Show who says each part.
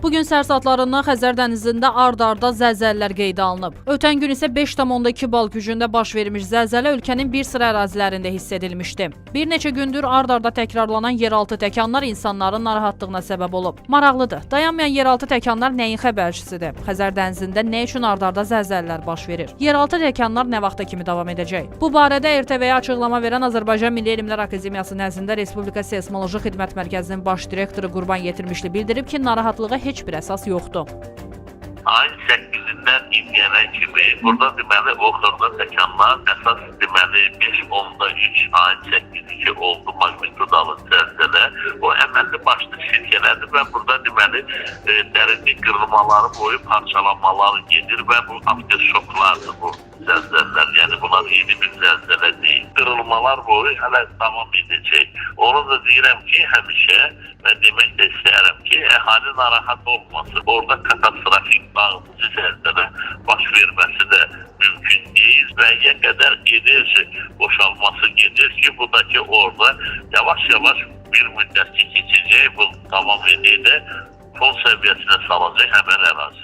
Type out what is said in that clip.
Speaker 1: Bugün səhər saatlarından Xəzər dənizində ard-arda zəlzələlər qeydə alınıb. Ötən gün isə 5,2 bal gücündə baş vermiş zəlzələ ölkənin bir sıra ərazilərində hiss edilmişdi. Bir neçə gündür ard-arda təkrarlanan yeraltı təkanlar insanların narahatlığına səbəb olub. Maraqlıdır, dayanmayan yeraltı təkanlar nəyin xəbərçisidir? Xəzər dənizində nə üçün ard-arda zəlzələlər baş verir? Yeraltı təkanlar nə vaxta kimi davam edəcək? Bu barədə RTV-yə açıqlama verən Azərbaycan Milli Elmlər Akademiyası nəzdində Respublika Seysmoloji Xidmət Mərkəzinin baş direktoru Qurban Yetirmişli bildirib ki, narahatlığa heç bir əsas yoxdur.
Speaker 2: Ayın 8-dən indiyənə kimi burada deməli o xırda təkanlar əsas deməli 5,3 ayın 8-ci oldu magnitudalı zəlzələ. O əməlli başlı silkələdi və burada deməli dərinlik qırılmaları boyu parçalanmalar gedir və bu afterşoklardır bu zəlzələlər. Yəni bunlar yeni bir zəlzələ deyil. Qırılmalar boyu hələ davam edəcək. Onu da deyirəm ki, həmişə və demək də istəyirəm ki, əhali narahat olmasın. Orada katastrofik dağıtıcı zəlzələ baş verməsi də mümkün deyil və yə qədər enerji boşalması gedir ki, bu da ki orada yavaş-yavaş bir müddət keçəcək, bu davam edəcək, fon səviyyəsinə salacaq həmən ərazi.